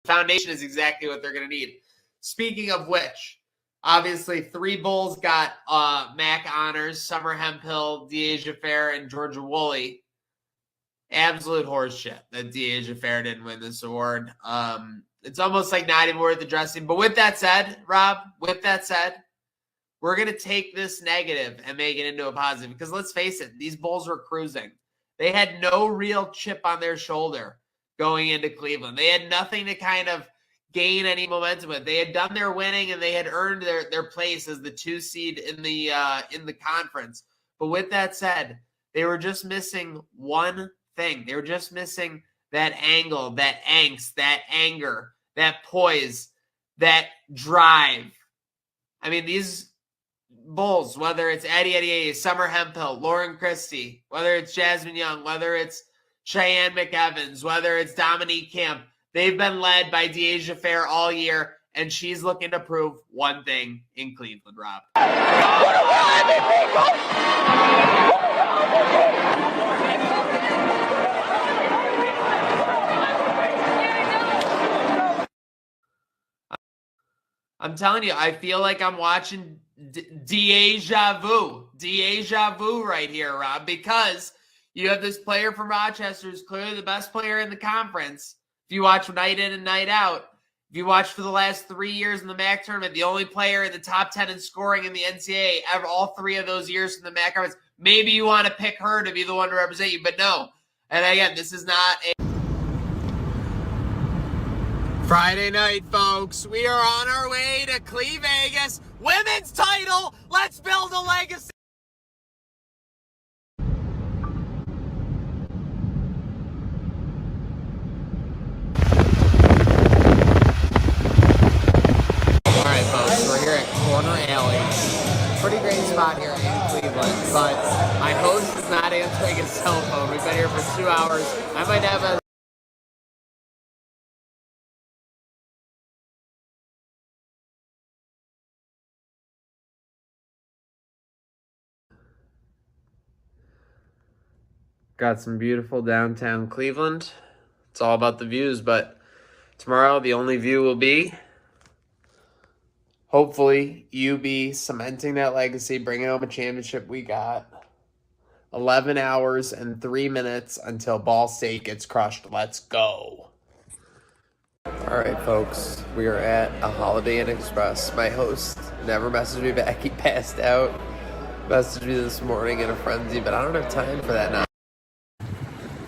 foundation is exactly what they're going to need. Speaking of which, obviously 3 Bulls got MAC honors: Summer Hemphill, Deasia Fair, and Georgia Woolley. Absolute horseshit that Deasia Fair didn't win this award. It's almost like not even worth addressing. But with that said, Rob, we're going to take this negative and make it into a positive. Because let's face it, these Bulls were cruising. They had no real chip on their shoulder going into Cleveland. They had nothing to kind of gain any momentum with. They had done their winning and they had earned their place as the 2 seed in the conference. But with that said, they were just missing one thing. They were just missing that angle, that angst, that anger, that poise, that drive. I mean, these Bulls, whether it's Eddie, Summer Hemphill, Lauren Christie, whether it's Jasmine Young, whether it's Cheyenne McEvans, whether it's Dominique Camp, they've been led by Deasia Fair all year, and she's looking to prove one thing in Cleveland, Rob. I'm telling you, I feel like I'm watching Deja Vu right here, Rob, because you have this player from Rochester who's clearly the best player in the conference. If you watch night in and night out, if you watch for the last 3 years in the MAC tournament, the only player in the top 10 in scoring in the NCAA ever, all 3 of those years in the MAC conference, maybe you want to pick her to be the one to represent you, but no. And again, this is not a Friday night, folks. We are on our way to Vegas. Women's title. Let's build a legacy. All right, folks. We're here at Corner Alley. Pretty great spot here in Cleveland, but my host is not answering his cell phone. We've been here for 2 hours. I might have a Got some beautiful downtown Cleveland. It's all about the views, but tomorrow the only view will be, hopefully, UB cementing that legacy, bringing home a championship. We got 11 hours and 3 minutes until Ball State gets crushed. Let's go. All right, folks, we are at a Holiday Inn Express. My host never messaged me back. He passed out. Messaged me this morning in a frenzy, but I don't have time for that now.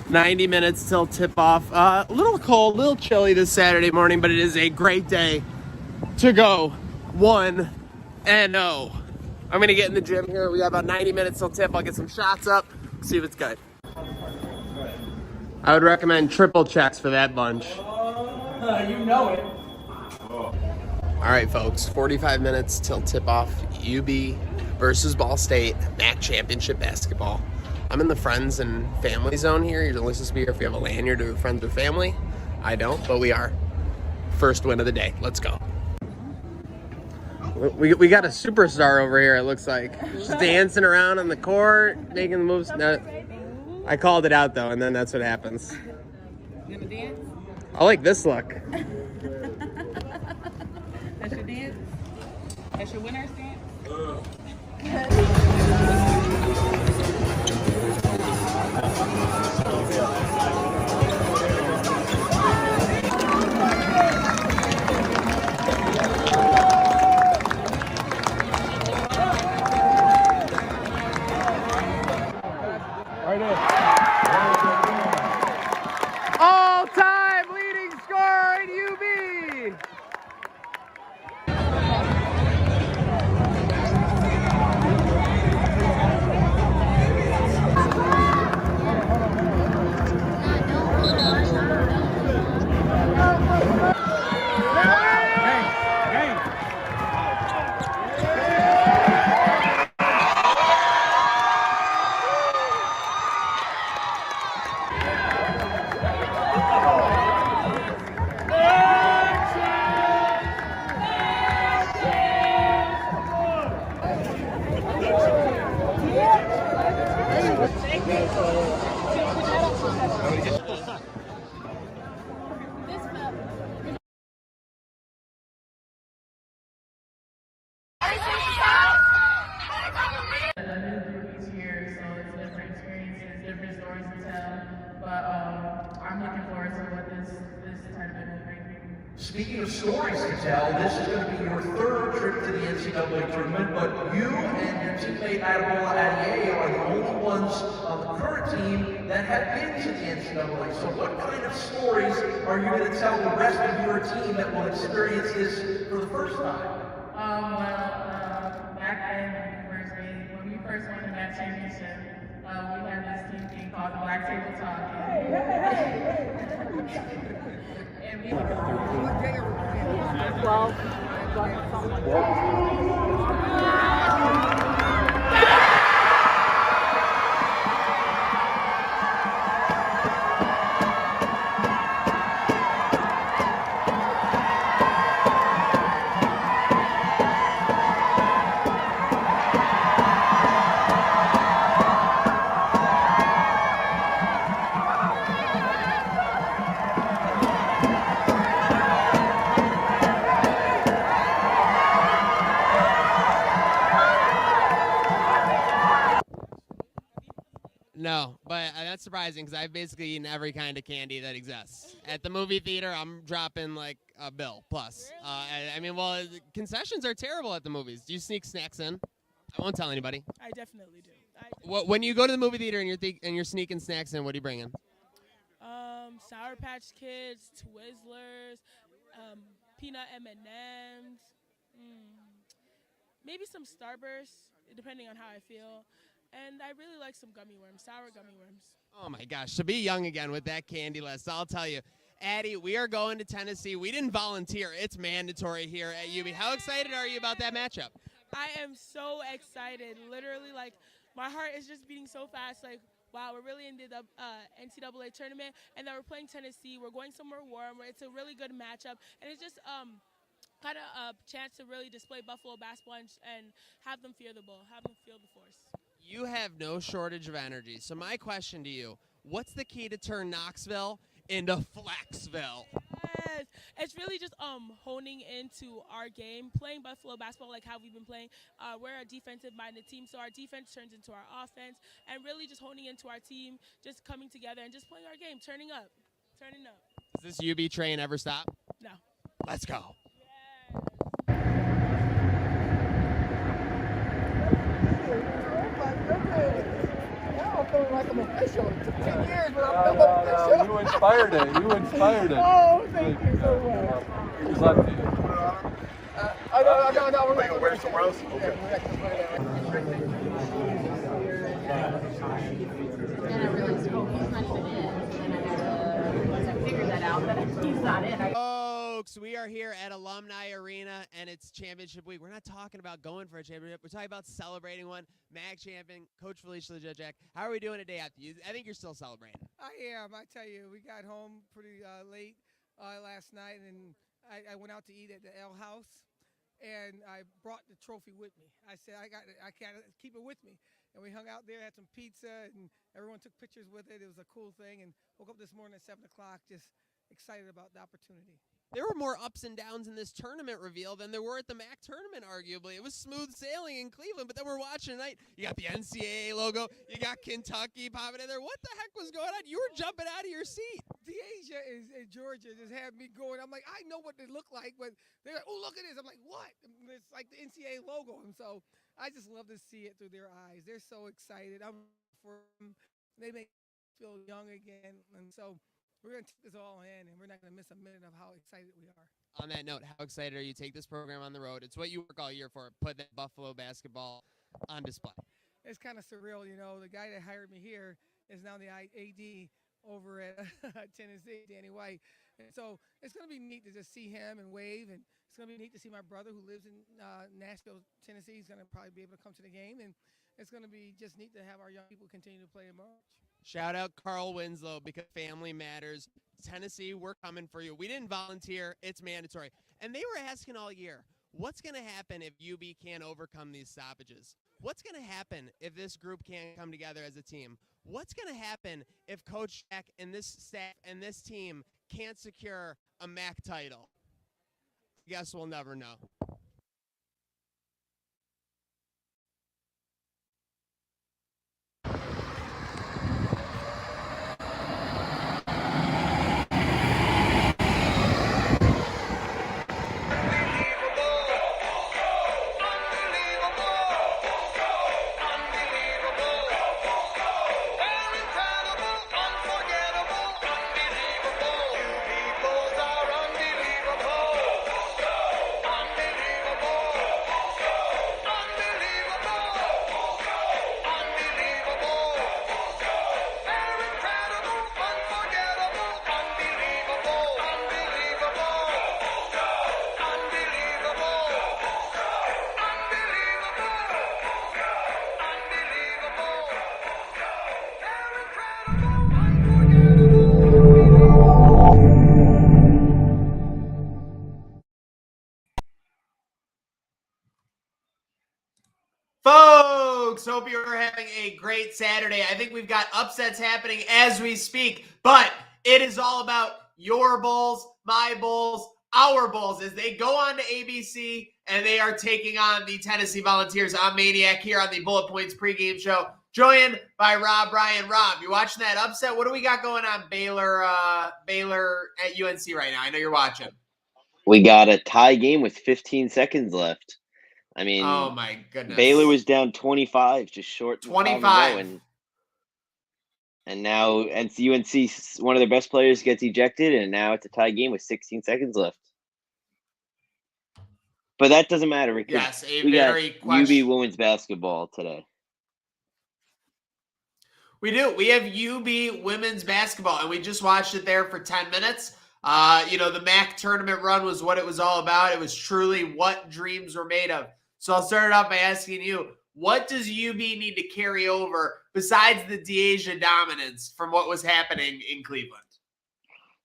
90 minutes till tip-off. A little cold, a little chilly this Saturday morning, but it is a great day to go 1-0. I'm going to get in the gym here. We got about 90 minutes till tip. I'll get some shots up, see if it's good. I would recommend triple checks for that bunch. You know it. All right, folks, 45 minutes till tip-off. UB versus Ball State, MAC championship basketball. I'm in the friends and family zone here. You're only supposed to be here if you have a lanyard or friends or family. I don't, but we are. First win of the day. Let's go. We got a superstar over here, it looks like. Just dancing around on the court, making the moves. No, I called it out, though, and then that's what happens. You gonna dance? I like this look. That's your dance? That's your winner's dance? All-time leading scorer in UB. tell. But I'm looking forward to what this tournament will bring. Speaking of stories to tell, this is going to be your third trip to the NCAA Tournament, but you and your teammate Adebola Adiye are the only ones on the current team that have been to the NCAA. So what kind of stories are you going to tell the rest of your team that will experience this for the first time? Back then when we first won the MAC championship, we had this team thing called the Black Table Talk. And we No, but that's surprising because I've basically eaten every kind of candy that exists. At the movie theater, I'm dropping like a bill plus. Concessions are terrible at the movies. Do you sneak snacks in? I won't tell anybody. I definitely do. When you go to the movie theater and you're sneaking snacks in, what are you bringing? Sour Patch Kids, Twizzlers, peanut M&Ms, maybe some Starburst, depending on how I feel. And I really like some gummy worms, sour gummy worms. Oh my gosh, to be young again with that candy list, I'll tell you. Addie, we are going to Tennessee. We didn't volunteer. It's mandatory here at UB. How excited are you about that matchup? I am so excited. Literally, like, my heart is just beating so fast. Like, wow, we're really into the NCAA tournament, and then we're playing Tennessee. We're going somewhere warm. It's a really good matchup, and it's just kind of a chance to really display Buffalo basketball and have them fear the ball, have them feel the force. You have no shortage of energy. So my question to you, what's the key to turn Knoxville into Flexville? Yes. It's really just honing into our game, playing Buffalo basketball like how we've been playing. We're a defensive-minded team, so our defense turns into our offense, and really just honing into our team, just coming together and just playing our game, turning up. Does this UB train ever stop? No. Let's go. Feeling like I'm official. It took 10 years, but I'm official. You inspired it. You inspired it. Oh, thank you so much. Good luck to you. No, we're going to Where's somewhere else? Then I realized, oh, he's not even in. And I had to figure that out, that he's not in. Folks, we are here at Alumni Arena, and it's championship week. We're not talking about going for a championship. We're talking about celebrating one. MAC champion, Coach Felicia LeJack. How are we doing today after you? I think you're still celebrating. I am. I tell you, we got home pretty late last night, and I went out to eat at the L House, and I brought the trophy with me. I said, I can't keep it with me. And we hung out there, had some pizza, and everyone took pictures with it. It was a cool thing, and woke up this morning at 7 o'clock just excited about the opportunity. There were more ups and downs in this tournament reveal than there were at the MAC tournament, arguably. It was smooth sailing in Cleveland, but then we're watching tonight. You got the NCAA logo. You got Kentucky popping in there. What the heck was going on? You were jumping out of your seat. Deasia in Georgia just had me going. I'm like, I know what they look like, but they're like, oh, look at this. I'm like, what? And it's like the NCAA logo. And so I just love to see it through their eyes. They're so excited. I'm for them. They make me feel young again. And so we're going to take this all in, and we're not going to miss a minute of how excited we are. On that note, how excited are you to take this program on the road? It's what you work all year for, put that Buffalo basketball on display. It's kind of surreal, you know. The guy that hired me here is now the AD over at Tennessee, Danny White. And so it's going to be neat to just see him and wave, and it's going to be neat to see my brother who lives in Nashville, Tennessee. He's going to probably be able to come to the game, and it's going to be just neat to have our young people continue to play in March. Shout out Carl Winslow because family matters. Tennessee, we're coming for you. We didn't volunteer. It's mandatory. And they were asking all year, what's going to happen if UB can't overcome these stoppages? What's going to happen if this group can't come together as a team? What's going to happen if Coach Jack and this staff and this team can't secure a MAC title? Guess we'll never know. Folks, hope you're having a great Saturday. I think we've got upsets happening as we speak, but it is all about your Bulls, my Bulls, our Bulls as they go on to ABC and they are taking on the Tennessee Volunteers. I'm Maniac here on the Bullet Points pregame show, joined by Rob Ryan. Rob, you watching that upset? What do we got going on Baylor at UNC right now? I know you're watching. We got a tie game with 15 seconds left. I mean, oh my goodness. Baylor was down 25, just short 25. And now UNC, one of their best players gets ejected, and now it's a tie game with 16 seconds left. But that doesn't matter because yes, we got UB women's basketball today. We do. We have UB women's basketball, and we just watched it there for 10 minutes. The MAC tournament run was what it was all about. It was truly what dreams were made of. So I'll start it off by asking you, what does UB need to carry over besides the DeAsia dominance from what was happening in Cleveland?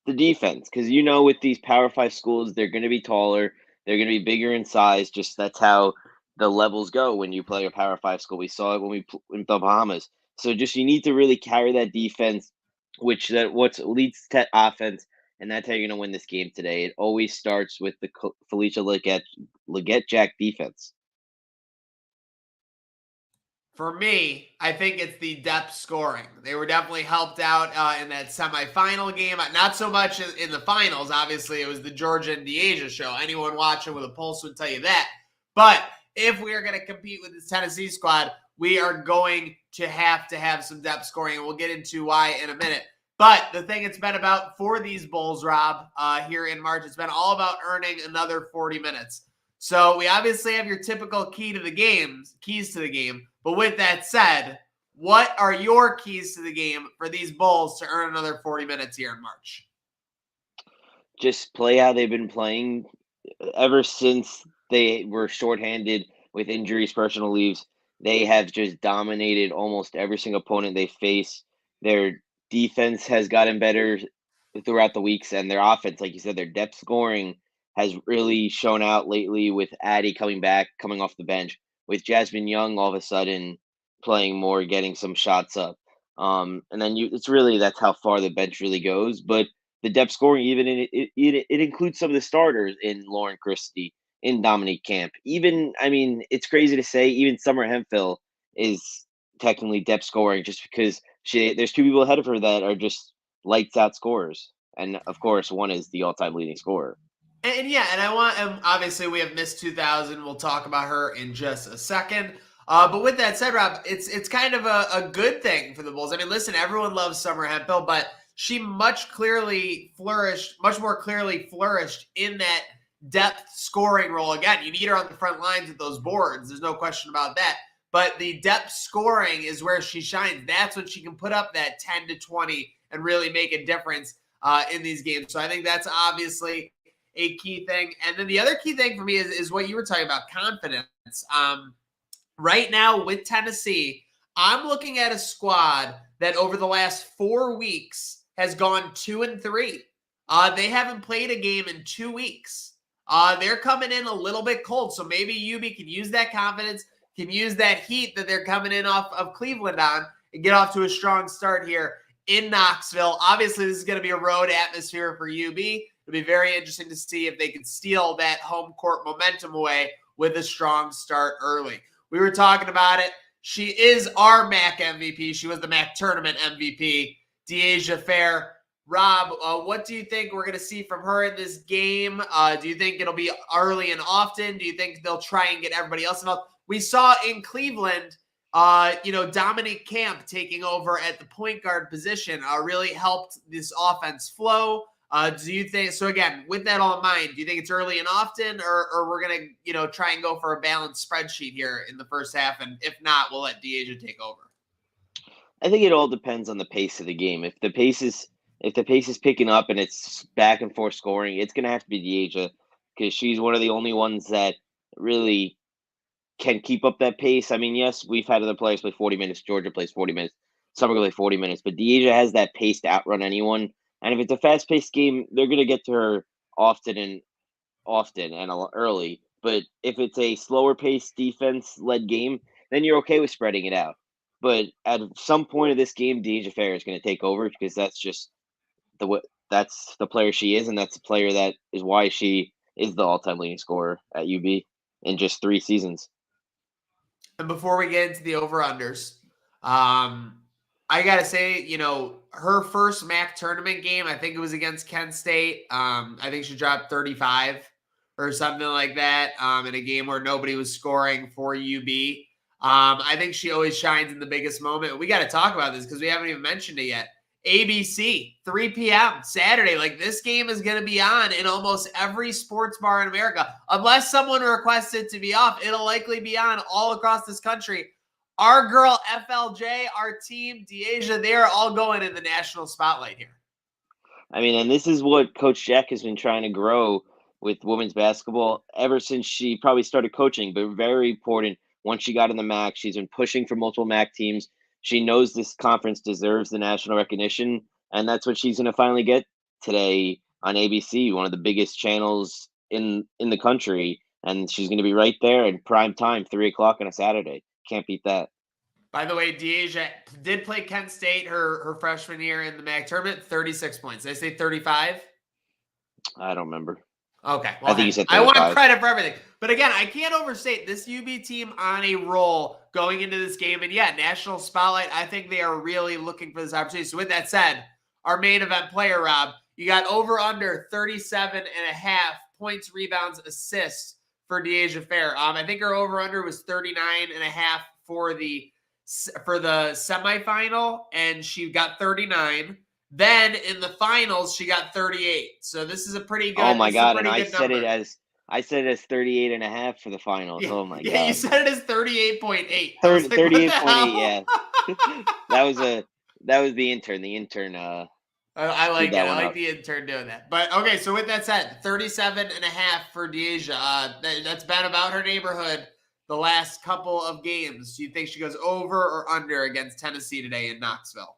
The defense, because with these Power 5 schools, they're going to be taller. They're going to be bigger in size. Just that's how the levels go when you play a Power 5 school. We saw it when we in the Bahamas. So just you need to really carry that defense, what leads to offense, and that's how you're going to win this game today. It always starts with the Felicia Leggett-Jack defense. For me, I think it's the depth scoring. They were definitely helped out in that semifinal game. Not so much in the finals. Obviously, it was the Georgia and DeAsia show. Anyone watching with a pulse would tell you that. But if we are going to compete with this Tennessee squad, we are going to have some depth scoring, and we'll get into why in a minute. But the thing it's been about for these Bulls, Rob, here in March, it's been all about earning another 40 minutes. So we obviously have your typical keys to the game. But with that said, what are your keys to the game for these Bulls to earn another 40 minutes here in March? Just play how they've been playing ever since they were shorthanded with injuries, personal leaves. They have just dominated almost every single opponent they face. Their defense has gotten better throughout the weeks, and their offense, like you said, their depth scoring has really shown out lately with Addie coming off the bench, with Jasmine Young all of a sudden playing more, getting some shots up. And then that's how far the bench really goes. But the depth scoring, even it includes some of the starters in Lauren Christie, in Dominique Camp. It's crazy to say, even Summer Hemphill is technically depth scoring just because there's two people ahead of her that are just lights out scorers. And of course, one is the all-time leading scorer. And obviously we have Miss 2000. We'll talk about her in just a second. But with that said, Rob, it's kind of a good thing for the Bulls. I mean, listen, everyone loves Summer Hemphill, but she much more clearly flourished in that depth scoring role. Again, you need her on the front lines with those boards. There's no question about that. But the depth scoring is where she shines. That's when she can put up that 10 to 20 and really make a difference in these games. So I think that's obviously a key thing. And then the other key thing for me is what you were talking about, confidence. Right now with Tennessee, I'm looking at a squad that over the last 4 weeks has gone 2-3. They haven't played a game in 2 weeks. They're coming in a little bit cold. So maybe UB can use that confidence, can use that heat that they're coming in off of Cleveland on and get off to a strong start here in Knoxville. Obviously, this is going to be a road atmosphere for UB. It'll be very interesting to see if they can steal that home court momentum away with a strong start early. We were talking about it. She is our MAC MVP. She was the MAC tournament MVP, DeAsia Fair. Rob, what do you think we're going to see from her in this game? Do you think it'll be early and often? Do you think they'll try and get everybody else involved? We saw in Cleveland, Dominique Camp taking over at the point guard position really helped this offense flow. Do you think so? Again, with that all in mind, do you think it's early and often, or we're gonna try and go for a balanced spreadsheet here in the first half, and if not, we'll let DeAsia take over? I think it all depends on the pace of the game. If the pace is picking up and it's back and forth scoring, it's gonna have to be DeAsia because she's one of the only ones that really can keep up that pace. I mean, yes, we've had other players play 40 minutes. Georgia plays 40 minutes. Summer play 40 minutes, but DeAsia has that pace to outrun anyone. And if it's a fast-paced game, they're going to get to her often and early. But if it's a slower-paced defense-led game, then you're okay with spreading it out. But at some point of this game, Deja Fair is going to take over because that's just that's the player she is, and that's the player that is why she is the all-time leading scorer at UB in just 3 seasons. And before we get into the over-unders, I got to say, her first MAC tournament game, I think it was against Kent State. I think she dropped 35 or something like that in a game where nobody was scoring for UB. I think she always shines in the biggest moment. We got to talk about this because we haven't even mentioned it yet. ABC, 3 p.m. Saturday. Like, this game is going to be on in almost every sports bar in America. Unless someone requests it to be off, it'll likely be on all across this country. Our girl, FLJ, our team, Deja, they are all going in the national spotlight here. I mean, and this is what Coach Jack has been trying to grow with women's basketball ever since she probably started coaching, but very important. Once she got in the MAC, she's been pushing for multiple MAC teams. She knows this conference deserves the national recognition, and that's what she's going to finally get today on ABC, one of the biggest channels in the country. And she's going to be right there in prime time, 3 o'clock on a Saturday. Can't beat that. By the way, Deja did play Kent State her freshman year in the MAC tournament, 36 points. Did I say 35? I don't remember. Okay. Well, I think you said 35. I want credit for everything. But again, I can't overstate this UB team on a roll going into this game. And yeah, national spotlight, I think they are really looking for this opportunity. So with that said, our main event player, Rob, you got over under 37.5 points, rebounds, assists for Deja Fair. I think her over under was 39.5 for the semifinal, and she got 39. Then in the finals, she got 38. So this is a pretty good. Oh my God! And I said it as 38.5 for the finals. Yeah, oh my God! Yeah, you said it as 38.8. 38.8. Yeah, that was the intern. The intern. I like it. I like up. the intern doing that. But okay, so with that said, 37.5 for Deja. That's been about her neighborhood the last couple of games. Do you think she goes over or under against Tennessee today in Knoxville?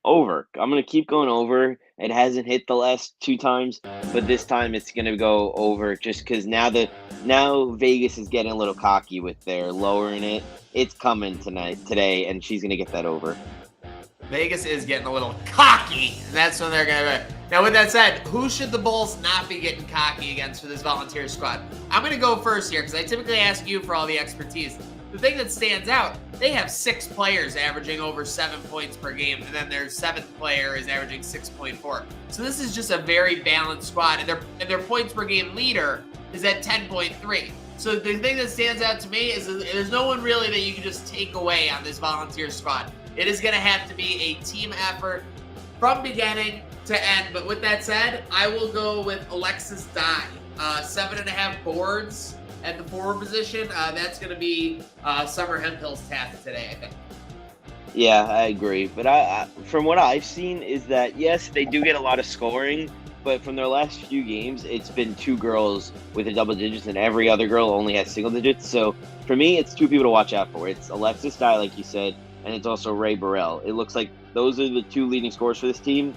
Over. I'm going to keep going over. It hasn't hit the last 2 times, but this time it's going to go over just because now Vegas is getting a little cocky with their lowering it. It's coming today, and she's going to get that over. Vegas is getting a little cocky, and that's when they're going to. Now, with that said, who should the Bulls not be getting cocky against for this volunteer squad? I'm going to go first here because I typically ask you for all the expertise. The thing that stands out, they have 6 players averaging over 7 points per game, and then their 7th player is averaging 6.4. So this is just a very balanced squad, and their points per game leader is at 10.3. So the thing that stands out to me is there's no one really that you can just take away on this volunteer squad. It is going to have to be a team effort from beginning to end. But with that said, I will go with Alexis Dye. 7.5 boards at the forward position. That's going to be Summer Hemphill's task today, I think. Yeah, I agree. But I from what I've seen is that, yes, they do get a lot of scoring, but from their last few games, it's been 2 girls with the double digits, and every other girl only has single digits. So for me, it's 2 people to watch out for. It's Alexis Dye, like you said, and it's also Ray Burrell. It looks like those are the 2 leading scorers for this team.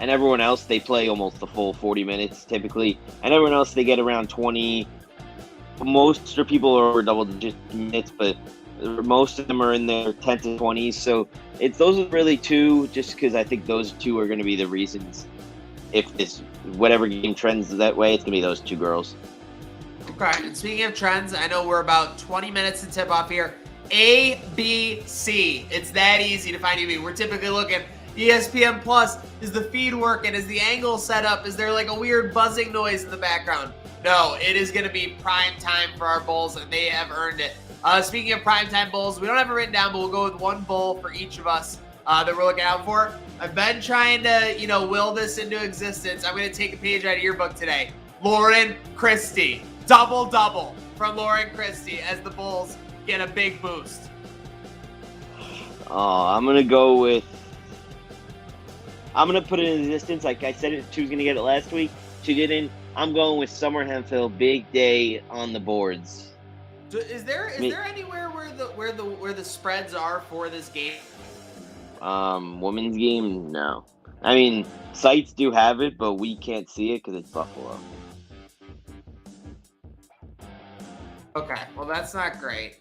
And everyone else, they play almost the full 40 minutes typically. And everyone else, they get around 20. Most of people are over double-digit minutes, but most of them are in their 10 to 20s. So those are really 2, just because I think those 2 are going to be the reasons. If this whatever game trends that way, it's going to be those 2 girls. Okay, and speaking of trends, I know we're about 20 minutes to tip off here. ABC. It's that easy to find UB. We're typically looking ESPN Plus. Is the feed working? Is the angle set up? Is there like a weird buzzing noise in the background? No, it is going to be prime time for our Bulls, and they have earned it. Speaking of primetime Bulls, we don't have it written down, but we'll go with one Bull for each of us that we're looking out for. I've been trying to, will this into existence. I'm going to take a page out of your book today. Lauren Christie. Double-double from Lauren Christie as the Bulls get a big boost. Oh, I'm going to put it in existence. Like I said, she was going to get it last week. She didn't. I'm going with Summer Hemphill. Big day on the boards. So is there anywhere where the spreads are for this game? Women's game? No. I mean, sites do have it, but we can't see it because it's Buffalo. Okay, well, that's not great.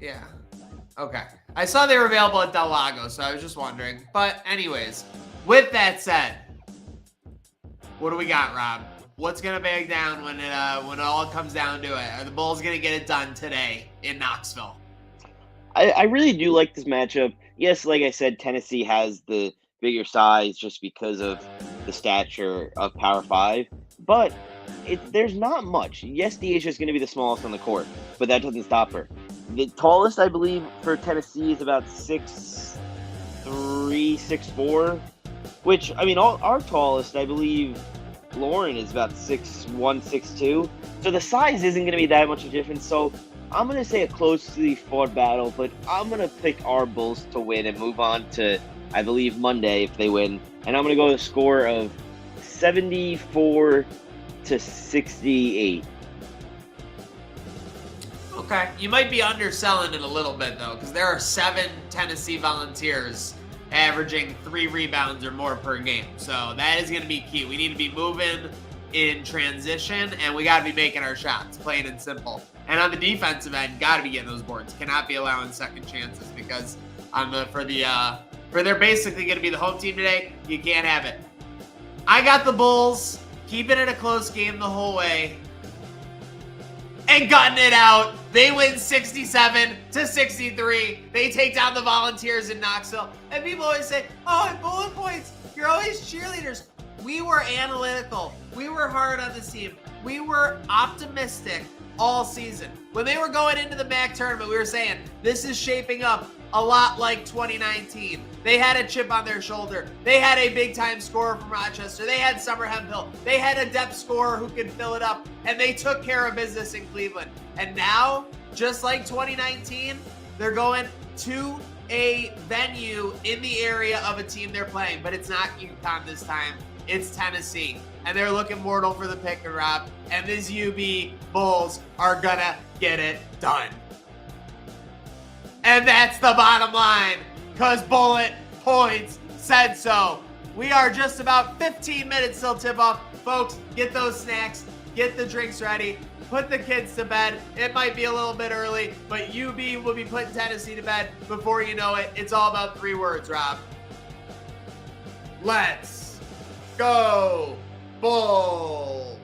Yeah. Okay. I saw they were available at Del Lago, so I was just wondering. But anyways, with that said, what do we got, Rob? What's going to bag down when it all comes down to it? Are the Bulls going to get it done today in Knoxville? I really do like this matchup. Yes, like I said, Tennessee has the bigger size just because of the stature of Power 5. But there's not much. Yes, Deasia is going to be the smallest on the court, but that doesn't stop her. The tallest, I believe, for Tennessee is about 6'3", 6'4", which, I mean, our tallest, I believe, Lauren is about 6'1", 6'2". So the size isn't going to be that much of a difference. So I'm going to say a closely fought battle, but I'm going to pick our Bulls to win and move on to, I believe, Monday if they win. And I'm going to go with a score of 74-68. Okay. You might be underselling it a little bit, though, because there are 7 Tennessee Volunteers averaging 3 rebounds or more per game. So that is going to be key. We need to be moving in transition, and we got to be making our shots, plain and simple. And on the defensive end, got to be getting those boards. Cannot be allowing second chances because for they're basically going to be the home team today, you can't have it. I got the Bulls keeping it a close game the whole way and gutting it out. They win 67-63. They take down the Volunteers in Knoxville. And people always say, oh, at Bullet Points, you're always cheerleaders. We were analytical. We were hard on this team. We were optimistic all season. When they were going into the MAC tournament, we were saying, this is shaping up a lot like 2019. They had a chip on their shoulder. They had a big-time scorer from Rochester. They had Summer Hemphill. They had a depth scorer who could fill it up, and they took care of business in Cleveland. And now, just like 2019, they're going to a venue in the area of a team they're playing, but it's not UConn this time. It's Tennessee, and they're looking mortal for the pick and Rob, and these UB Bulls are gonna get it done. And that's the bottom line, because Bullet Points said so. We are just about 15 minutes till tip-off. Folks, get those snacks, get the drinks ready, put the kids to bed. It might be a little bit early, but UB will be putting Tennessee to bed before you know it. It's all about 3 words, Rob. Let's go Bulls!